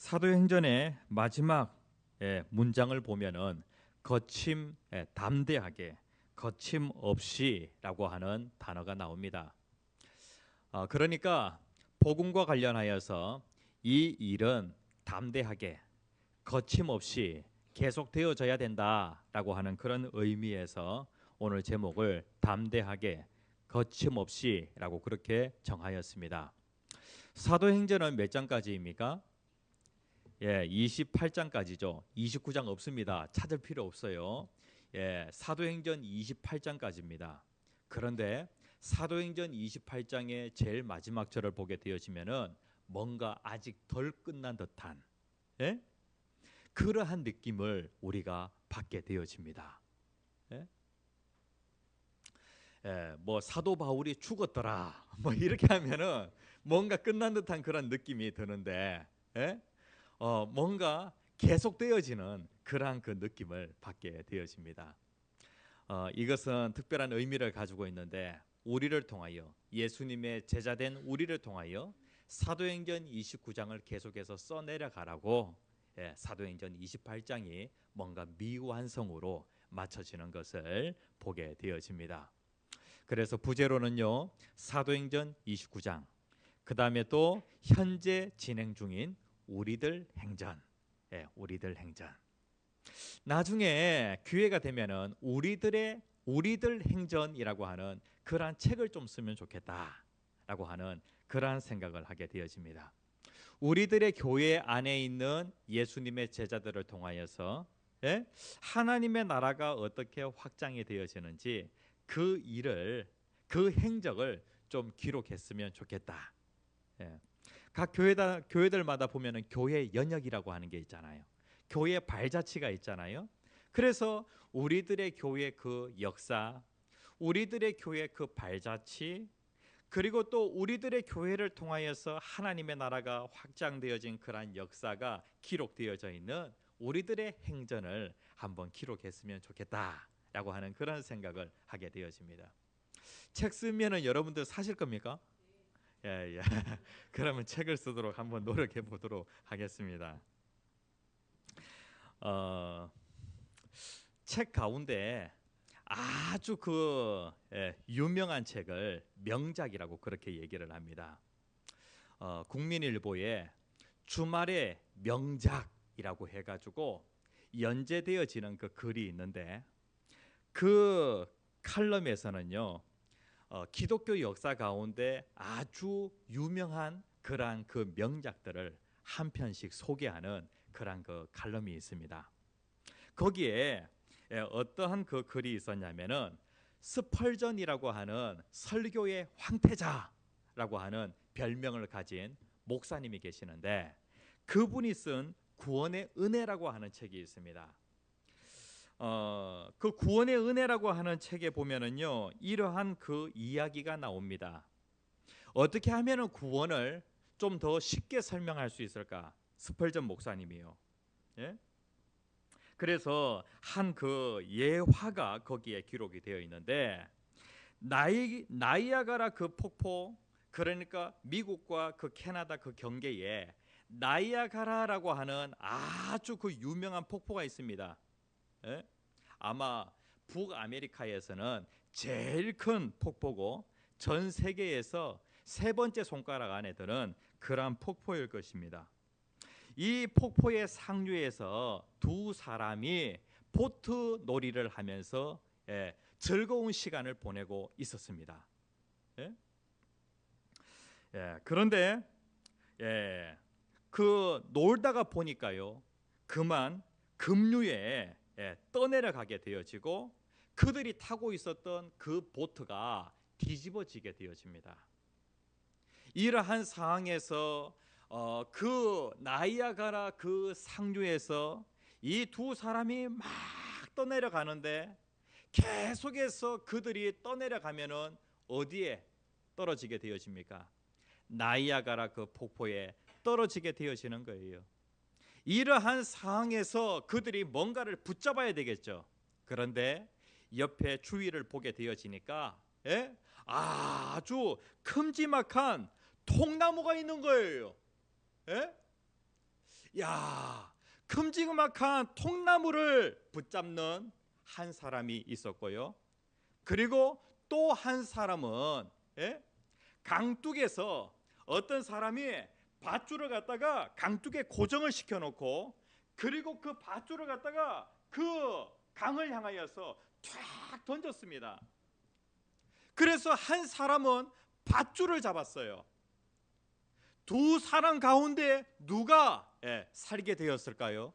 사도행전의 마지막 문장을 보면은 담대하게, 거침없이라고 하는 단어가 나옵니다. 그러니까 복음과 관련하여서 이 일은 담대하게, 거침없이 계속되어져야 된다라고 하는 그런 의미에서 오늘 제목을 담대하게, 거침없이라고 그렇게 정하였습니다. 사도행전은 몇 장까지입니까? 28장까지죠. 29장 없습니다. 찾을 필요 없어요. 사도행전 28장까지입니다. 그런데 사도행전 28장의 제일 마지막 절을 보게 되어지면은 뭔가 아직 덜 끝난 듯한 그러한 느낌을 우리가 받게 되어집니다. 뭐 사도 바울이 죽었더라 뭐 이렇게 하면은 뭔가 끝난 듯한 그런 느낌이 드는데 뭔가 계속되어지는 그러한 그 느낌을 받게 되어집니다. 이것은 특별한 의미를 가지고 있는데 우리를 통하여, 예수님의 제자된 우리를 통하여 사도행전 29장을 계속해서 써내려가라고 사도행전 28장이 뭔가 미완성으로 맞춰지는 것을 보게 되어집니다. 그래서 부제로는요, 사도행전 29장, 그 다음에 또 현재 진행 중인 우리들 행전, 우리들 행전. 나중에 기회가 되면은 우리들 행전이라고 하는 그러한 책을 좀 쓰면 좋겠다라고 하는 그러한 생각을 하게 되어집니다. 우리들의 교회 안에 있는 예수님의 제자들을 통하여서 하나님의 나라가 어떻게 확장이 되어지는지 그 일을, 그 행적을 좀 기록했으면 좋겠다. 각 교회들마다 보면은 교회 연역이라고 하는 게 있잖아요. 교회 발자취가 있잖아요. 그래서 우리들의 교회 그 역사, 우리들의 교회 그 발자취, 그리고 또 우리들의 교회를 통하여서 하나님의 나라가 확장되어진 그러한 역사가 기록되어져 있는 우리들의 행전을 한번 기록했으면 좋겠다라고 하는 그런 생각을 하게 되어집니다. 책 쓰면은 여러분들 사실 겁니까? 예. 그러면 책을 쓰도록 한번 노력해 보도록 하겠습니다. 책 가운데 아주 유명한 책을 명작이라고 그렇게 얘기를 합니다. 국민일보에 주말의 명작이라고 해가지고 연재되어지는 그 글이 있는데 그 칼럼에서는요, 기독교 역사 가운데 아주 유명한 그러한 그 명작들을 한 편씩 소개하는 그러한 그 칼럼이 있습니다. 거기에 어떠한 그 글이 있었냐면은 스펄전이라고 하는 설교의 황태자라고 하는 별명을 가진 목사님이 계시는데 그분이 쓴 구원의 은혜라고 하는 책이 있습니다. 그 구원의 은혜라고 하는 책에 보면은요, 이러한 그 이야기가 나옵니다. 어떻게 하면은 구원을 좀 더 쉽게 설명할 수 있을까? 스펄전 목사님이요. 그래서 한 그 예화가 거기에 기록이 되어 있는데 나이아가라 그 폭포, 그러니까 미국과 그 캐나다 그 경계에 나이아가라라고 하는 아주 그 유명한 폭포가 있습니다. 아마 북아메리카에서는 제일 큰 폭포고 전 세계에서 세 번째 손가락 안에 드는 그러한 폭포일 것입니다. 이 폭포의 상류에서 두 사람이 보트 놀이를 하면서 즐거운 시간을 보내고 있었습니다. 그런데 그 놀다가 보니까요, 그만 급류에 떠내려가게 되어지고 그들이 타고 있었던 그 보트가 뒤집어지게 되어집니다. 이러한 상황에서 그 나이아가라 그 상류에서 이 두 사람이 막 떠내려가는데 계속해서 그들이 떠내려가면은 어디에 떨어지게 되어집니까? 나이아가라 그 폭포에 떨어지게 되어지는 거예요. 이러한 상황에서 그들이 뭔가를 붙잡아야 되겠죠. 그런데 옆에 주위를 보게 되어지니까 아주 큼지막한 통나무가 있는 거예요. 야, 큼지막한 통나무를 붙잡는 한 사람이 있었고요. 그리고 또 한 사람은 강둑에서 어떤 사람이 밧줄을 갖다가 강둑에 고정을 시켜놓고 그리고 그 밧줄을 갖다가 그 강을 향하여서 탁 던졌습니다. 그래서 한 사람은 밧줄을 잡았어요. 두 사람 가운데 누가 살게 되었을까요?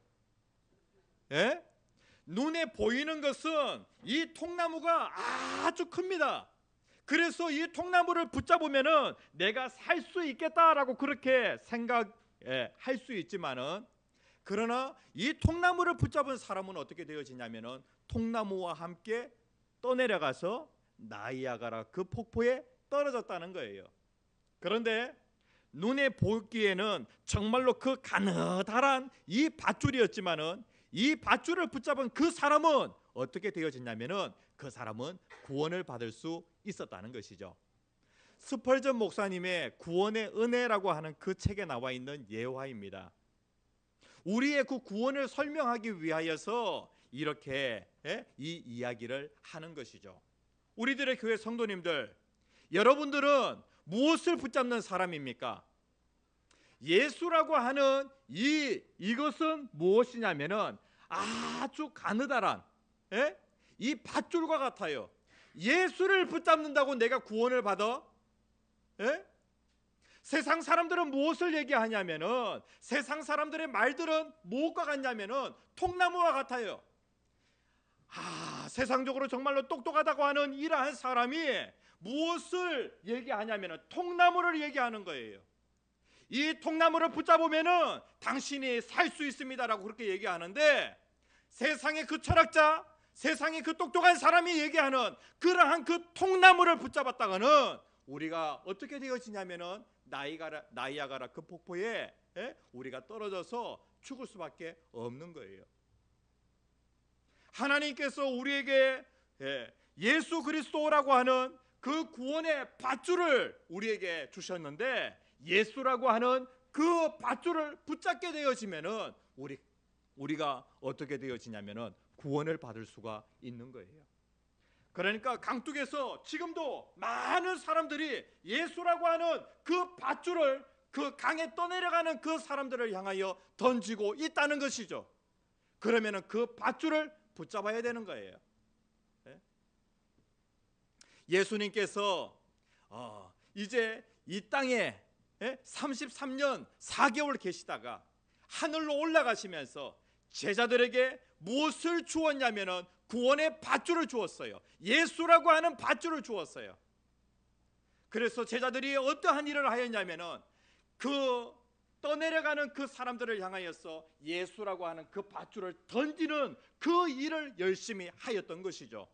눈에 보이는 것은 이 통나무가 아주 큽니다. 그래서 이 통나무를 붙잡으면은 내가 살 수 있겠다라고 그렇게 생각할 수 있지만은, 그러나 이 통나무를 붙잡은 사람은 어떻게 되어지냐면은 통나무와 함께 떠내려가서 나이아가라 그 폭포에 떨어졌다는 거예요. 그런데 눈에 보기에는 정말로 그 가느다란 이 밧줄이었지만은 이 밧줄을 붙잡은 그 사람은 어떻게 되어졌냐면은 그 사람은 구원을 받을 수 있었다는 것이죠. 스펄전 목사님의 구원의 은혜라고 하는 그 책에 나와 있는 예화입니다. 우리의 그 구원을 설명하기 위하여서 이렇게 이 이야기를 하는 것이죠. 우리들의 교회 성도님들, 여러분들은 무엇을 붙잡는 사람입니까? 예수라고 하는 이것은 무엇이냐면은 아주 가느다란 이 밧줄과 같아요. 예수를 붙잡는다고 내가 구원을 받아? 세상 사람들은 무엇을 얘기하냐면은, 세상 사람들의 말들은 무엇과 같냐면은 통나무와 같아요. 세상적으로 정말로 똑똑하다고 하는 이러한 사람이 무엇을 얘기하냐면은 통나무를 얘기하는 거예요. 이 통나무를 붙잡으면은 당신이 살 수 있습니다라고 그렇게 얘기하는데, 세상의 그 철학자, 세상의 그 똑똑한 사람이 얘기하는 그러한 그 통나무를 붙잡았다가는 우리가 어떻게 되어지냐면은 나이아가라 그 폭포에 우리가 떨어져서 죽을 수밖에 없는 거예요. 하나님께서 우리에게 예수 그리스도라고 하는 그 구원의 밧줄을 우리에게 주셨는데, 예수라고 하는 그 밧줄을 붙잡게 되어지면은 우리가 어떻게 되어지냐면은 구원을 받을 수가 있는 거예요. 그러니까 강둑에서 지금도 많은 사람들이 예수라고 하는 그 밧줄을 그 강에 떠내려가는 그 사람들을 향하여 던지고 있다는 것이죠. 그러면은 그 밧줄을 붙잡아야 되는 거예요. 예수님께서 이제 이 땅에 33년 4개월 계시다가 하늘로 올라가시면서 제자들에게 무엇을 주었냐면은 구원의 밧줄을 주었어요. 예수라고 하는 밧줄을 주었어요. 그래서 제자들이 어떠한 일을 하였냐면은 그 떠내려가는 그 사람들을 향하여서 예수라고 하는 그 밧줄을 던지는 그 일을 열심히 하였던 것이죠.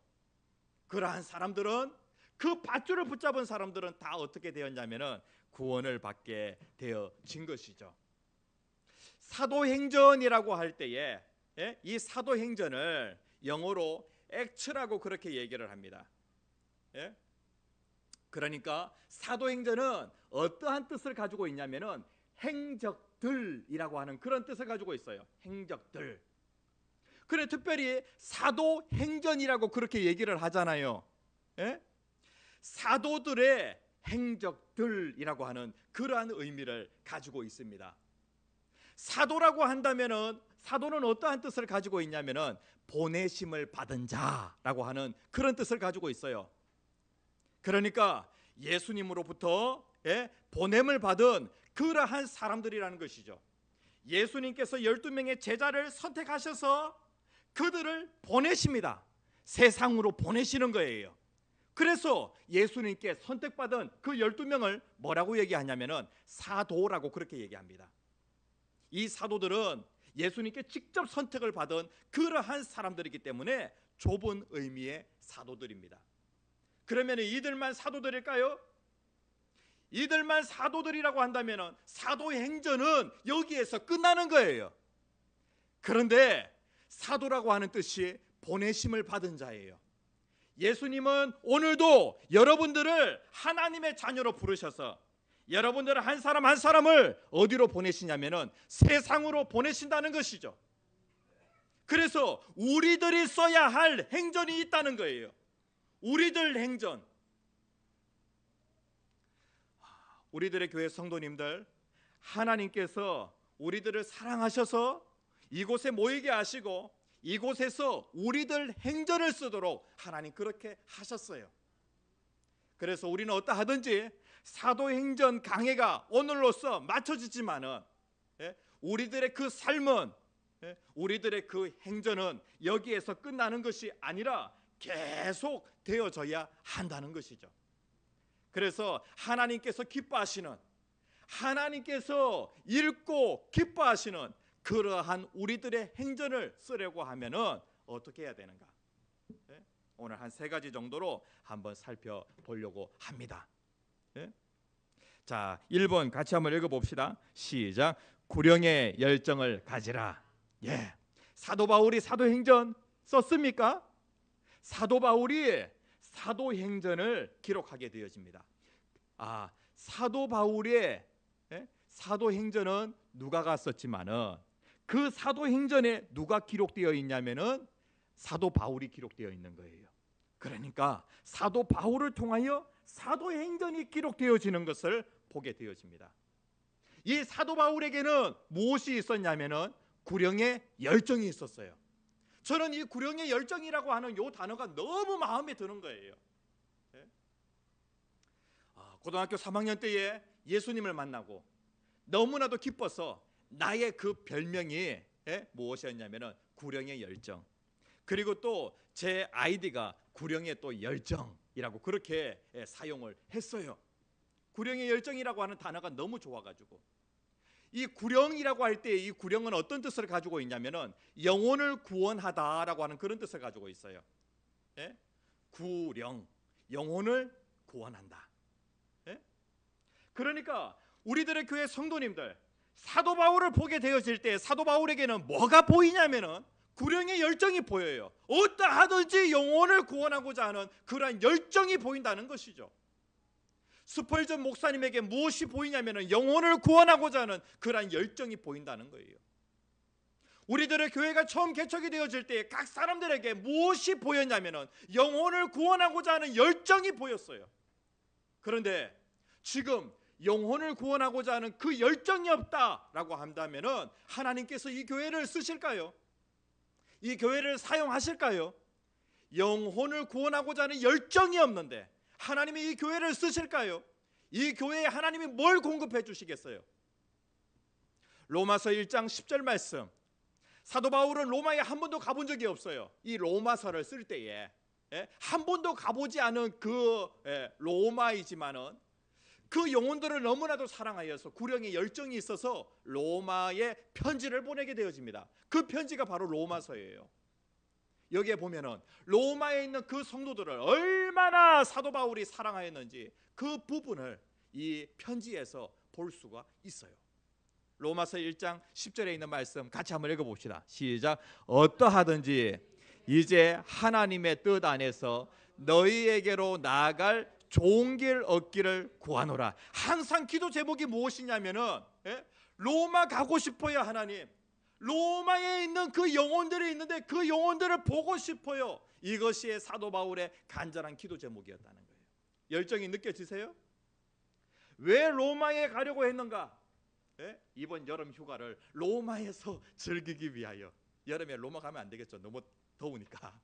그러한 사람들은, 그 밧줄을 붙잡은 사람들은 다 어떻게 되었냐면은 구원을 받게 되어진 것이죠. 사도행전이라고 할 때에 이 사도행전을 영어로 액츠라고 그렇게 얘기를 합니다. 그러니까 사도행전은 어떠한 뜻을 가지고 있냐면은 행적들이라고 하는 그런 뜻을 가지고 있어요. 행적들. 그래, 특별히 사도행전이라고 그렇게 얘기를 하잖아요. 사도들의 행적들이라고 하는 그러한 의미를 가지고 있습니다. 사도라고 한다면은, 사도는 어떠한 뜻을 가지고 있냐면은 보내심을 받은 자라고 하는 그런 뜻을 가지고 있어요. 그러니까 예수님으로부터 보냄을 받은 그러한 사람들이라는 것이죠. 예수님께서 12명의 제자를 선택하셔서 그들을 보내십니다. 세상으로 보내시는 거예요. 그래서 예수님께 선택받은 그 12명을 뭐라고 얘기하냐면은 사도라고 그렇게 얘기합니다. 이 사도들은 예수님께 직접 선택을 받은 그러한 사람들이기 때문에 좁은 의미의 사도들입니다. 그러면 이들만 사도들일까요? 이들만 사도들이라고 한다면 사도행전은 여기에서 끝나는 거예요. 그런데 사도라고 하는 뜻이 보내심을 받은 자예요. 예수님은 오늘도 여러분들을 하나님의 자녀로 부르셔서 여러분들 한 사람 한 사람을 어디로 보내시냐면은 세상으로 보내신다는 것이죠. 그래서 우리들이 써야 할 행전이 있다는 거예요. 우리들 행전. 우리들의 교회 성도님들, 하나님께서 우리들을 사랑하셔서 이곳에 모이게 하시고 이곳에서 우리들 행전을 쓰도록 하나님 그렇게 하셨어요. 그래서 우리는 어떠하든지 사도행전 강해가 오늘로써 맞춰지지만은 우리들의 그 삶은, 우리들의 그 행전은 여기에서 끝나는 것이 아니라 계속 되어져야 한다는 것이죠. 그래서 하나님께서 기뻐하시는, 하나님께서 읽고 기뻐하시는 그러한 우리들의 행전을 쓰려고 하면은 어떻게 해야 되는가? 오늘 한 3가지 정도로 한번 살펴보려고 합니다. 자, 1번 같이 한번 읽어봅시다. 시작. 구령의 열정을 가지라. 사도 바울이 사도행전 썼습니까? 사도 바울이 사도행전을 기록하게 되어집니다. 사도 바울의 사도행전은 누가가 썼지만은 그 사도행전에 누가 기록되어 있냐면은 사도 바울이 기록되어 있는 거예요. 그러니까 사도 바울을 통하여 사도행전이 기록되어지는 것을 보게 되어집니다. 이 사도 바울에게는 무엇이 있었냐면은 구령의 열정이 있었어요. 저는 이 구령의 열정이라고 하는 이 단어가 너무 마음에 드는 거예요. 고등학교 3학년 때에 예수님을 만나고 너무나도 기뻐서 나의 그 별명이 무엇이었냐면은 구령의 열정. 그리고 또 제 아이디가 구령의 또 열정이라고 그렇게 사용을 했어요. 구령의 열정이라고 하는 단어가 너무 좋아가지고 이 구령이라고 할 때 이 구령은 어떤 뜻을 가지고 있냐면은 영혼을 구원하다라고 하는 그런 뜻을 가지고 있어요. 구령, 영혼을 구원한다. 그러니까 우리들의 교회 성도님들, 사도 바울을 보게 되어질 때 사도 바울에게는 뭐가 보이냐면은 구령의 열정이 보여요. 어떠하든지 영혼을 구원하고자 하는 그러한 열정이 보인다는 것이죠. 스펄전 목사님에게 무엇이 보이냐면은 영혼을 구원하고자 하는 그러한 열정이 보인다는 거예요. 우리들의 교회가 처음 개척이 되어질 때 각 사람들에게 무엇이 보였냐면은 영혼을 구원하고자 하는 열정이 보였어요. 그런데 지금 영혼을 구원하고자 하는 그 열정이 없다라고 한다면은 하나님께서 이 교회를 쓰실까요? 이 교회를 사용하실까요? 영혼을 구원하고자 하는 열정이 없는데 하나님이 이 교회를 쓰실까요? 이 교회에 하나님이 뭘 공급해 주시겠어요? 로마서 1장 10절 말씀. 사도 바울은 로마에 한 번도 가본 적이 없어요. 이 로마서를 쓸 때에 한 번도 가보지 않은 그 로마이지만은 그 영혼들을 너무나도 사랑하여서 구령의 열정이 있어서 로마에 편지를 보내게 되어집니다. 그 편지가 바로 로마서예요. 여기에 보면은 로마에 있는 그 성도들을 얼마나 사도 바울이 사랑하였는지 그 부분을 이 편지에서 볼 수가 있어요. 로마서 1장 10절에 있는 말씀 같이 한번 읽어봅시다. 시작. 어떠하든지 이제 하나님의 뜻 안에서 너희에게로 나아갈 좋은 길 얻기를 구하노라. 항상 기도 제목이 무엇이냐면은 로마 가고 싶어요. 하나님, 로마에 있는 그 영혼들이 있는데 그 영혼들을 보고 싶어요. 이것이 사도 바울의 간절한 기도 제목이었다는 거예요. 열정이 느껴지세요? 왜 로마에 가려고 했는가? 이번 여름 휴가를 로마에서 즐기기 위하여. 여름에 로마 가면 안 되겠죠. 너무 더우니까.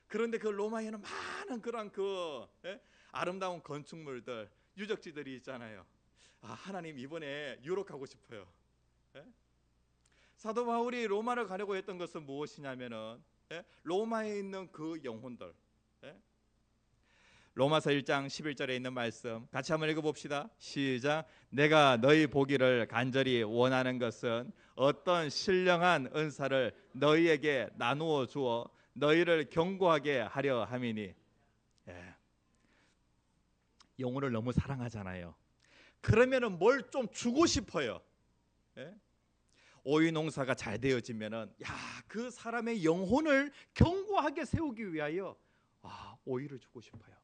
그런데 그 로마에는 많은 그런 그 아름다운 건축물들, 유적지들이 있잖아요. 하나님 이번에 유럽 가고 싶어요. 사도 바울이 로마를 가려고 했던 것은 무엇이냐면은 로마에 있는 그 영혼들. 로마서 1장 11절에 있는 말씀 같이 한번 읽어봅시다. 시작. 내가 너희 보기를 간절히 원하는 것은 어떤 신령한 은사를 너희에게 나누어 주어 너희를 견고하게 하려 함이니. 영혼을 너무 사랑하잖아요. 그러면은 뭘 좀 주고 싶어요. 오이 농사가 잘 되어지면은 그 사람의 영혼을 견고하게 세우기 위하여 오이를 주고 싶어요.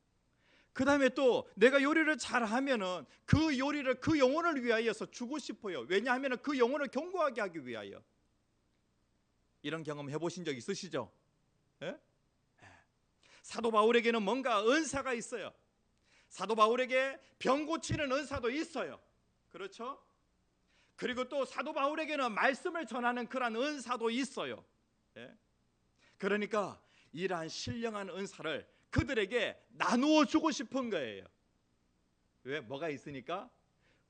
그 다음에 또 내가 요리를 잘하면은 그 요리를 그 영혼을 위하여서 주고 싶어요. 왜냐하면 그 영혼을 견고하게 하기 위하여. 이런 경험 해보신 적 있으시죠? 예? 사도 바울에게는 뭔가 은사가 있어요. 사도 바울에게 병 고치는 은사도 있어요. 그렇죠? 그리고 또 사도 바울에게는 말씀을 전하는 그런 은사도 있어요. 예? 그러니까 이러한 신령한 은사를 그들에게 나누어 주고 싶은 거예요. 왜? 뭐가 있으니까?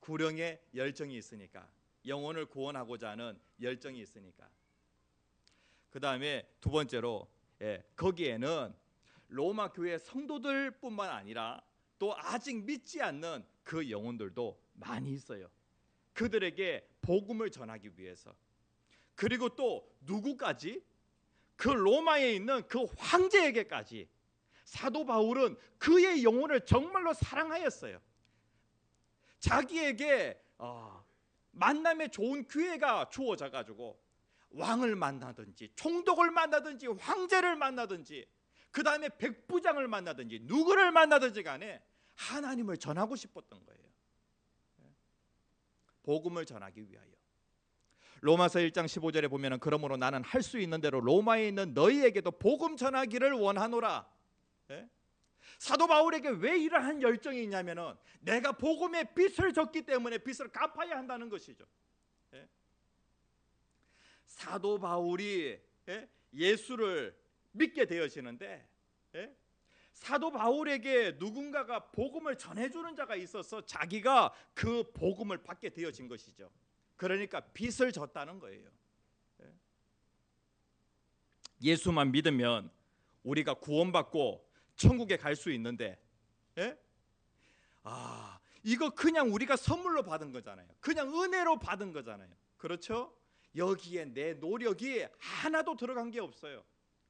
구령의 열정이 있으니까. 영혼을 구원하고자 하는 열정이 있으니까. 그 다음에 두 번째로 거기에는 로마 교회 성도들뿐만 아니라 또 아직 믿지 않는 그 영혼들도 많이 있어요. 그들에게 복음을 전하기 위해서. 그리고 또 누구까지? 그 로마에 있는 그 황제에게까지 사도 바울은 그의 영혼을 정말로 사랑하였어요. 자기에게 만남의 좋은 기회가 주어져 가지고 왕을 만나든지 총독을 만나든지 황제를 만나든지 그 다음에 백부장을 만나든지 누구를 만나든지 간에 하나님을 전하고 싶었던 거예요. 복음을 전하기 위하여. 로마서 1장 15절에 보면 그러므로 나는 할 수 있는 대로 로마에 있는 너희에게도 복음 전하기를 원하노라. 사도 바울에게 왜 이러한 열정이 있냐면은 내가 복음의 빚을 졌기 때문에 빚을 갚아야 한다는 것이죠. 사도 바울이 예수를 믿게 되어지는데 사도 바울에게 누군가가 복음을 전해주는 자가 있어서 자기가 그 복음을 받게 되어진 것이죠. 그러니까 빚을 졌다는 거예요. 예수만 믿으면 우리가 구원받고 천국에 갈 수 있는데 이거 그냥 우리가 선물로 받은 거잖아요. 그냥 은혜로 받은 거잖아요. 그렇죠? 여기에 내 노력이 하나도 들어간 게 없어요.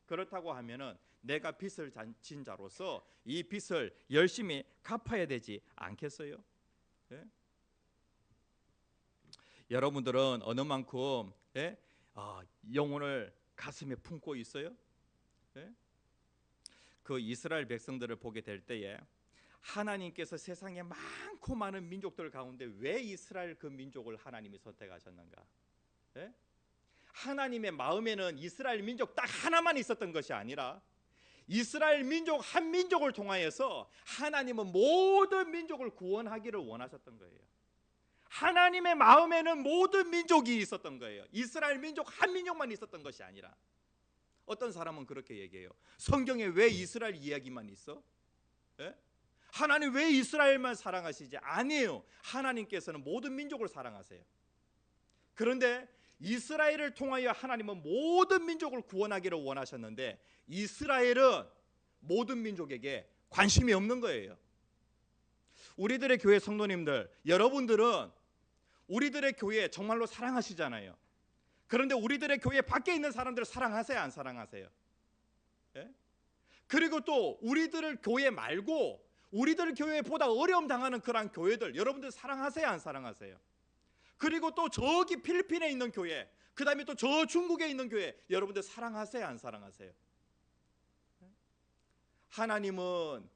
그렇다고 하면은 내가 빚을 진 자로서 이 빚을 열심히 갚아야 되지 않겠어요? 여러분들은 어느 만큼 영혼을 가슴에 품고 있어요? 그 이스라엘 백성들을 보게 될 때에 하나님께서 세상에 많고 많은 민족들 가운데 왜 이스라엘 그 민족을 하나님이 선택하셨는가? 하나님의 마음에는 이스라엘 민족 딱 하나만 있었던 것이 아니라 이스라엘 민족 한 민족을 통하여서 하나님은 모든 민족을 구원하기를 원하셨던 거예요. 하나님의 마음에는 모든 민족이 있었던 거예요. 이스라엘 민족 한 민족만 있었던 것이 아니라. 어떤 사람은 그렇게 얘기해요. 성경에 왜 이스라엘 이야기만 있어? 하나님 왜 이스라엘만 사랑하시지? 아니에요. 하나님께서는 모든 민족을 사랑하세요. 그런데 이스라엘을 통하여 하나님은 모든 민족을 구원하기를 원하셨는데 이스라엘은 모든 민족에게 관심이 없는 거예요. 우리들의 교회 성도님들, 여러분들은 우리들의 교회 정말로 사랑하시잖아요. 그런데 우리들의 교회 밖에 있는 사람들을 사랑하세요? 안 사랑하세요? 그리고 또 우리들 교회 말고 우리들 교회보다 어려움 당하는 그런 교회들 여러분들 사랑하세요? 안 사랑하세요? 그리고 또 저기 필리핀에 있는 교회, 그 다음에 또 저 중국에 있는 교회 여러분들 사랑하세요? 안 사랑하세요? 하나님은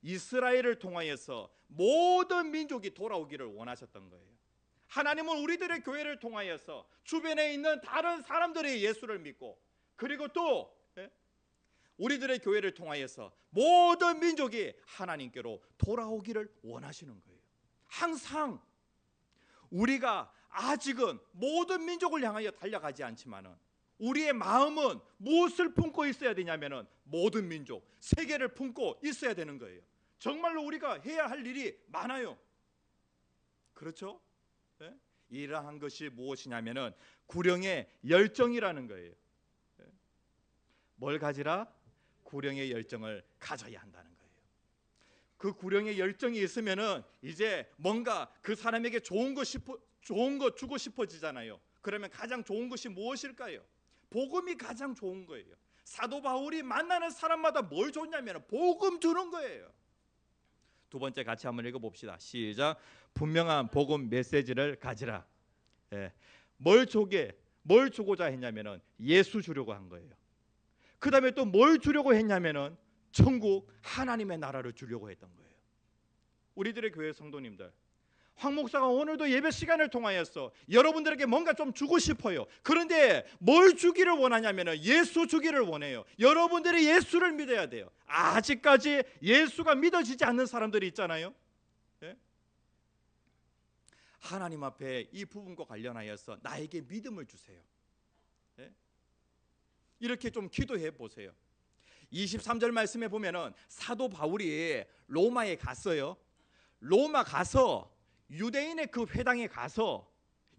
이스라엘을 통하여서 모든 민족이 돌아오기를 원하셨던 거예요. 하나님은 우리들의 교회를 통하여서 주변에 있는 다른 사람들의 예수를 믿고 그리고 또 우리들의 교회를 통하여서 모든 민족이 하나님께로 돌아오기를 원하시는 거예요. 항상 우리가 아직은 모든 민족을 향하여 달려가지 않지만은 우리의 마음은 무엇을 품고 있어야 되냐면은 모든 민족, 세계를 품고 있어야 되는 거예요. 정말로 우리가 해야 할 일이 많아요. 그렇죠? 이러한 것이 무엇이냐면은 구령의 열정이라는 거예요. 뭘 가지라? 구령의 열정을 가져야 한다는 거예요. 그 구령의 열정이 있으면은 이제 뭔가 그 사람에게 좋은 거 주고 싶어지잖아요. 그러면 가장 좋은 것이 무엇일까요? 복음이 가장 좋은 거예요. 사도 바울이 만나는 사람마다 뭘 줬냐면 복음 주는 거예요. 두 번째 같이 한번 읽어봅시다. 시작. 분명한 복음 메시지를 가지라. 뭘 주고자 했냐면은 예수 주려고 한 거예요. 그 다음에 또 뭘 주려고 했냐면은 천국 하나님의 나라를 주려고 했던 거예요. 우리들의 교회 성도님들, 황 목사가 오늘도 예배 시간을 통하여서 여러분들에게 뭔가 좀 주고 싶어요. 그런데 뭘 주기를 원하냐면 예수 주기를 원해요. 여러분들이 예수를 믿어야 돼요. 아직까지 예수가 믿어지지 않는 사람들이 있잖아요. 예? 하나님 앞에 이 부분과 관련하여서 나에게 믿음을 주세요. 예? 이렇게 좀 기도해 보세요. 23절 말씀에 보면은 사도 바울이 로마에 갔어요. 로마 가서 유대인의 그 회당에 가서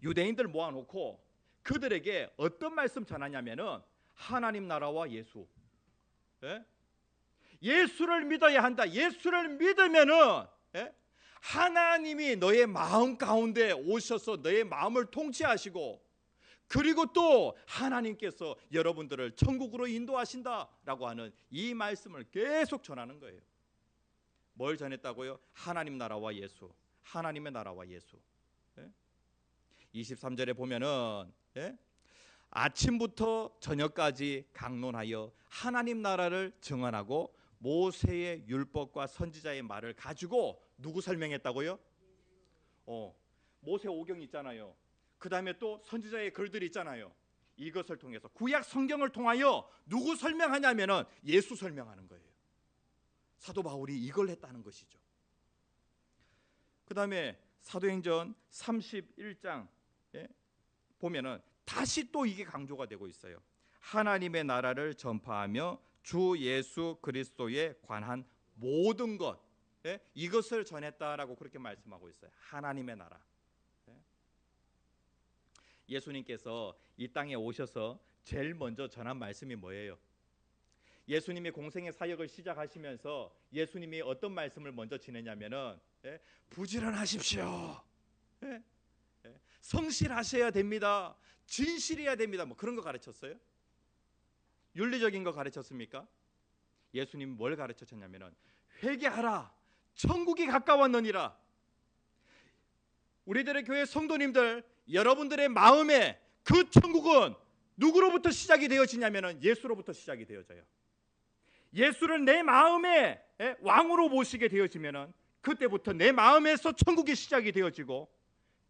유대인들 모아놓고 그들에게 어떤 말씀 전하냐면은 하나님 나라와 예수, 예? 예수를 믿어야 한다. 예수를 믿으면은 예? 하나님이 너의 마음 가운데 오셔서 너의 마음을 통치하시고, 그리고 또 하나님께서 여러분들을 천국으로 인도하신다라고 하는 이 말씀을 계속 전하는 거예요. 뭘 전했다고요? 하나님 나라와 예수, 하나님의 나라와 예수. 23절에 보면은 아침부터 저녁까지 강론하여 하나님 나라를 증언하고 모세의 율법과 선지자의 말을 가지고 누구 설명했다고요? 모세 오경 있잖아요. 그 다음에 또 선지자의 글들이 있잖아요. 이것을 통해서 구약 성경을 통하여 누구 설명하냐면은 예수 설명하는 거예요. 사도 바울이 이걸 했다는 것이죠. 그 다음에 사도행전 31장 보면은 다시 또 이게 강조가 되고 있어요. 하나님의 나라를 전파하며 주 예수 그리스도에 관한 모든 것, 이것을 전했다라고 그렇게 말씀하고 있어요. 하나님의 나라. 예수님께서 이 땅에 오셔서 제일 먼저 전한 말씀이 뭐예요? 예수님이 공생의 사역을 시작하시면서 예수님이 어떤 말씀을 먼저 지내냐면은 부지런하십시오. 성실하셔야 됩니다. 진실해야 됩니다. 뭐 그런 거 가르쳤어요? 윤리적인 거 가르쳤습니까? 예수님이 뭘 가르쳤냐면은 회개하라. 천국이 가까웠느니라. 우리들의 교회 성도님들, 여러분들의 마음에 그 천국은 누구로부터 시작이 되어지냐면은 예수로부터 시작이 되어져요. 예수를 내 마음에 왕으로 모시게 되어지면은 그때부터 내 마음에서 천국이 시작이 되어지고,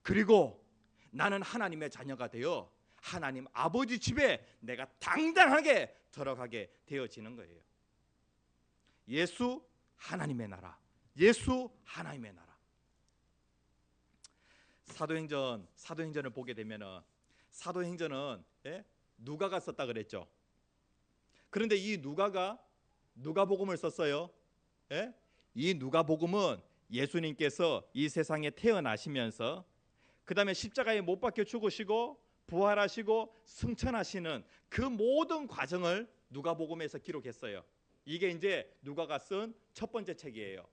그리고 나는 하나님의 자녀가 되어 하나님 아버지 집에 내가 당당하게 들어가게 되어지는 거예요. 예수 하나님의 나라, 예수 하나님의 나라. 사도행전을 보게 되면은 사도행전은 누가가 썼다 그랬죠. 그런데 이 누가가 누가복음을 썼어요. 이 누가복음은 예수님께서 이 세상에 태어나시면서 그 다음에 십자가에 못 박혀 죽으시고 부활하시고 승천하시는 그 모든 과정을 누가복음에서 기록했어요. 이게 이제 누가가 쓴 첫 번째 책이에요.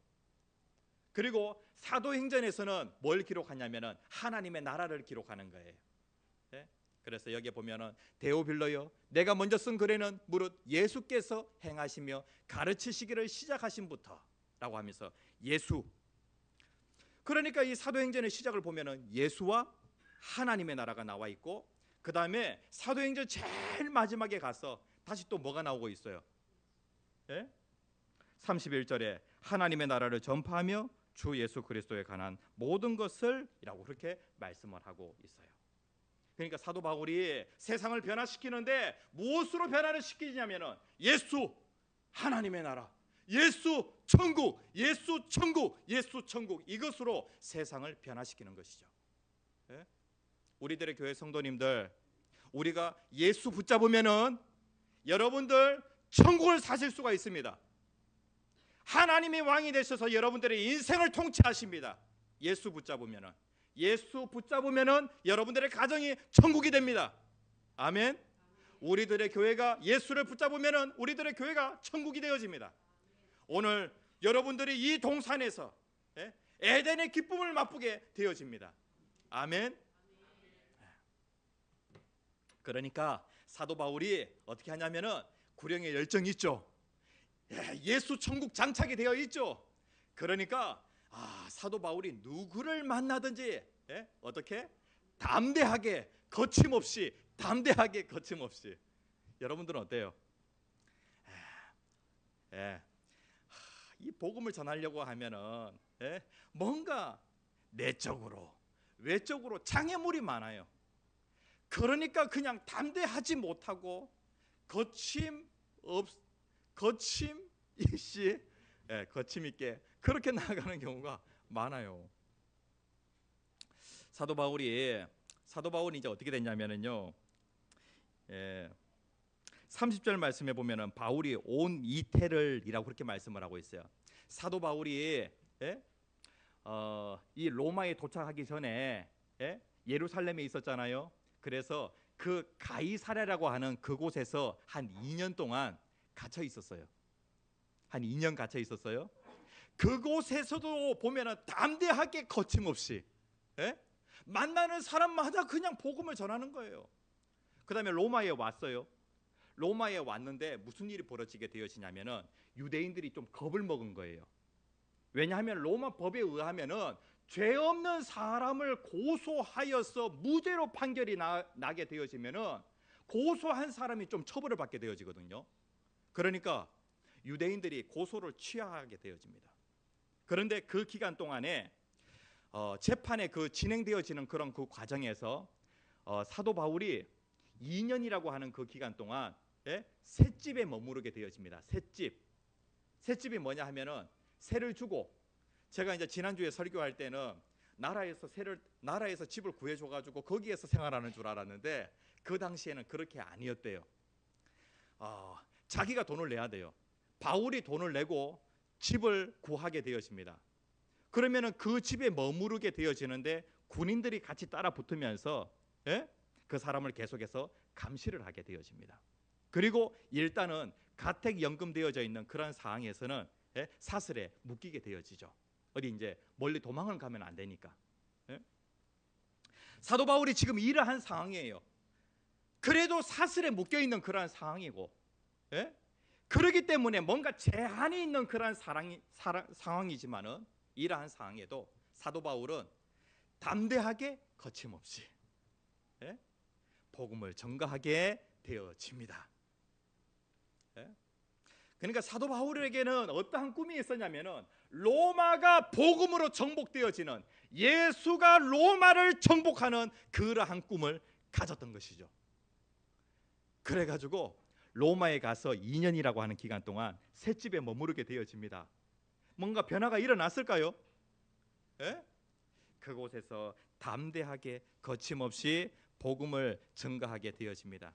그리고 사도행전에서는 뭘 기록하냐면은 하나님의 나라를 기록하는 거예요. 그래서 여기에 보면은 데오빌로요, 내가 먼저 쓴 글에는 무릇 예수께서 행하시며 가르치시기를 시작하신부터라고 하면서 예수. 그러니까 이 사도행전의 시작을 보면은 예수와 하나님의 나라가 나와 있고, 그 다음에 사도행전 제일 마지막에 가서 다시 또 뭐가 나오고 있어요? 31절에 하나님의 나라를 전파하며 주 예수 그리스도에 관한 모든 것을 이라고 그렇게 말씀을 하고 있어요. 그러니까 사도 바울이 세상을 변화시키는데 무엇으로 변화를 시키냐면은 예수 하나님의 나라, 예수 천국, 예수 천국, 예수 천국, 이것으로 세상을 변화시키는 것이죠. 우리들의 교회 성도님들, 우리가 예수 붙잡으면은 여러분들 천국을 사실 수가 있습니다. 하나님이 왕이 되셔서 여러분들의 인생을 통치하십니다. 예수 붙잡으면은, 예수 붙잡으면은 여러분들의 가정이 천국이 됩니다. 아멘. 우리들의 교회가 예수를 붙잡으면은 우리들의 교회가 천국이 되어집니다. 오늘 여러분들이 이 동산에서 에덴의 기쁨을 맛보게 되어집니다. 아멘. 그러니까 사도 바울이 어떻게 하냐면은 구령의 열정이 있죠. 예수 천국 장착이 되어 있죠. 그러니까 사도 바울이 누구를 만나든지 어떻게 담대하게 거침없이, 담대하게 거침없이. 여러분들은 어때요? 이 복음을 전하려고 하면은 뭔가 내적으로 외적으로 장애물이 많아요. 그러니까 그냥 담대하지 못하고 거침 있게 그렇게 나아가는 경우가 많아요. 사도 바울이 이제 어떻게 됐냐면은요. 30절 말씀에 보면은 바울이 온 이태를이라고 그렇게 말씀을 하고 있어요. 사도 바울이 이 로마에 도착하기 전에 예루살렘에 있었잖아요. 그래서 그 가이사랴라고 하는 그곳에서 한 2년 동안 갇혀 있었어요. 한 2년 갇혀 있었어요. 그곳에서도 보면은 담대하게 거침없이 만나는 사람마다 그냥 복음을 전하는 거예요. 그다음에 로마에 왔어요. 로마에 왔는데 무슨 일이 벌어지게 되어지냐면은 유대인들이 좀 겁을 먹은 거예요. 왜냐하면 로마 법에 의하면은 죄 없는 사람을 고소하여서 무죄로 판결이 나게 되어지면은 고소한 사람이 좀 처벌을 받게 되어지거든요. 그러니까 유대인들이 고소를 취하게 되어집니다. 그런데 그 기간 동안에 재판에 그 진행되어지는 그런 그 과정에서 사도 바울이 2년이라고 하는 그 기간 동안 셋집에 머무르게 되어집니다. 셋집이 뭐냐 하면은 세를 주고, 제가 이제 지난주에 설교할 때는 나라에서 집을 구해줘 가지고 거기에서 생활하는 줄 알았는데 그 당시에는 그렇게 아니었대요. 자기가 돈을 내야 돼요. 바울이 돈을 내고 집을 구하게 되어집니다. 그러면은 그 집에 머무르게 되어지는데 군인들이 같이 따라 붙으면서 그 사람을 계속해서 감시를 하게 되어집니다. 그리고 일단은 가택 연금되어져 있는 그런 상황에서는 사슬에 묶이게 되어지죠. 어디 이제 멀리 도망을 가면 안 되니까. 사도 바울이 지금 이러한 상황이에요. 그래도 사슬에 묶여 있는 그러한 상황이고, 그렇기 때문에 뭔가 제한이 있는 그러한 상황이지만은 이러한 상황에도 사도 바울은 담대하게 거침없이 복음을 전가하게 되어집니다. 그러니까 사도 바울에게는 어떠한 꿈이 있었냐면은 로마가 복음으로 정복되어지는, 예수가 로마를 정복하는 그러한 꿈을 가졌던 것이죠. 그래가지고 로마에 가서 2년이라고 하는 기간 동안 셋집에 머무르게 되어집니다. 뭔가 변화가 일어났을까요? 그곳에서 담대하게 거침없이 복음을 전가하게 되어집니다.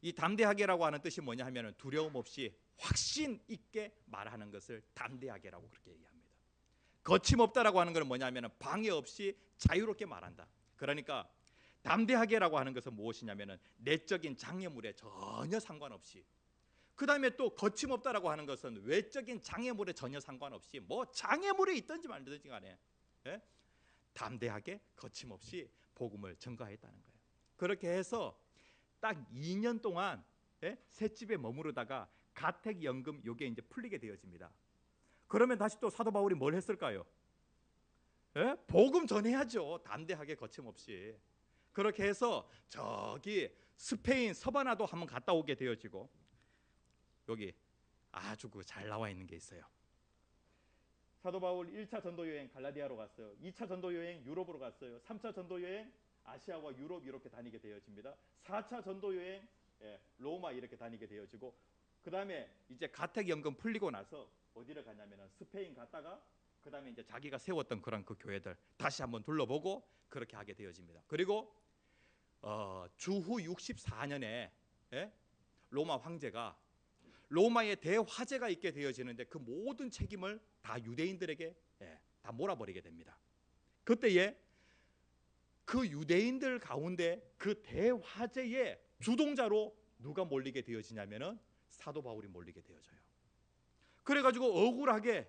이 담대하게라고 하는 뜻이 뭐냐 하면 두려움 없이 확신 있게 말하는 것을 담대하게라고 그렇게 얘기합니다. 거침없다라고 하는 것은 뭐냐 하면 방해 없이 자유롭게 말한다. 그러니까 담대하게라고 하는 것은 무엇이냐면 내적인 장애물에 전혀 상관없이, 그 다음에 또 거침없다라고 하는 것은 외적인 장애물에 전혀 상관없이 뭐 장애물이 있든지 말든지 간에 담대하게 거침없이 복음을 전가했다는 거예요. 그렇게 해서 딱 2년 동안 셋집에 머무르다가 가택연금 요게 이제 풀리게 되어집니다. 그러면 다시 또 사도 바울이 뭘 했을까요? 복음 전해야죠. 담대하게 거침없이. 그렇게 해서 저기 스페인 서바나도 한번 갔다 오게 되어지고, 여기 아주 잘 나와 있는 게 있어요. 사도 바울 1차 전도 여행 갈라디아로 갔어요. 2차 전도 여행 유럽으로 갔어요. 3차 전도 여행 아시아와 유럽 이렇게 다니게 되어집니다. 4차 전도 여행 로마 이렇게 다니게 되어지고, 그 다음에 이제 가택연금 풀리고 나서 어디를 가냐면은 스페인 갔다가 그 다음에 이제 자기가 세웠던 그런 그 교회들 다시 한번 둘러보고 그렇게 하게 되어집니다. 그리고 주후 64년에 로마 황제가 로마에 대화재가 있게 되어지는데 그 모든 책임을 다 유대인들에게 다 몰아버리게 됩니다. 그때에 그 유대인들 가운데 그 대화재의 주동자로 누가 몰리게 되어지냐면은 사도 바울이 몰리게 되어져요. 그래가지고 억울하게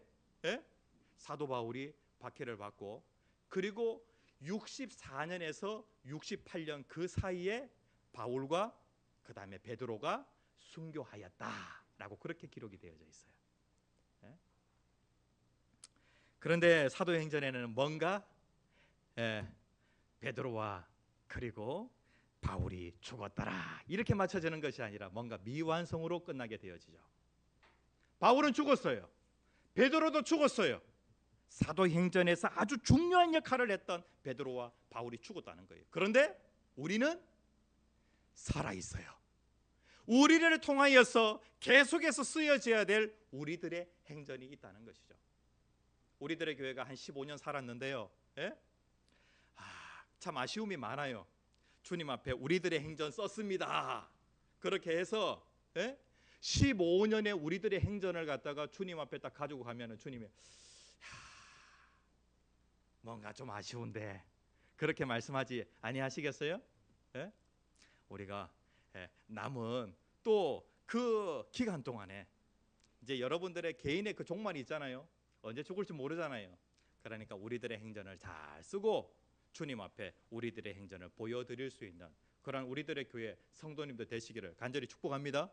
사도 바울이 박해를 받고, 그리고 64년에서 68년 그 사이에 바울과 그 다음에 베드로가 순교하였다라고 그렇게 기록이 되어져 있어요. 그런데 사도행전에는 뭔가 베드로와 그리고 바울이 죽었더라 이렇게 맞춰지는 것이 아니라 뭔가 미완성으로 끝나게 되어지죠. 바울은 죽었어요. 베드로도 죽었어요. 사도행전에서 아주 중요한 역할을 했던 베드로와 바울이 죽었다는 거예요. 그런데 우리는 살아 있어요. 우리를 통하여서 계속해서 쓰여져야 될 우리들의 행전이 있다는 것이죠. 우리들의 교회가 한 15년 살았는데요. 예? 참 아쉬움이 많아요. 주님 앞에 우리들의 행전 썼습니다. 그렇게 해서 15년의 우리들의 행전을 갖다가 주님 앞에 딱 가지고 가면은 주님이 뭔가 좀 아쉬운데 그렇게 말씀하지 아니하시겠어요? 우리가 남은 또 그 기간 동안에 이제 여러분들의 개인의 그 종말이 있잖아요. 언제 죽을지 모르잖아요. 그러니까 우리들의 행전을 잘 쓰고 주님 앞에 우리들의 행전을 보여드릴 수 있는 그런 우리들의 교회 성도님들 되시기를 간절히 축복합니다.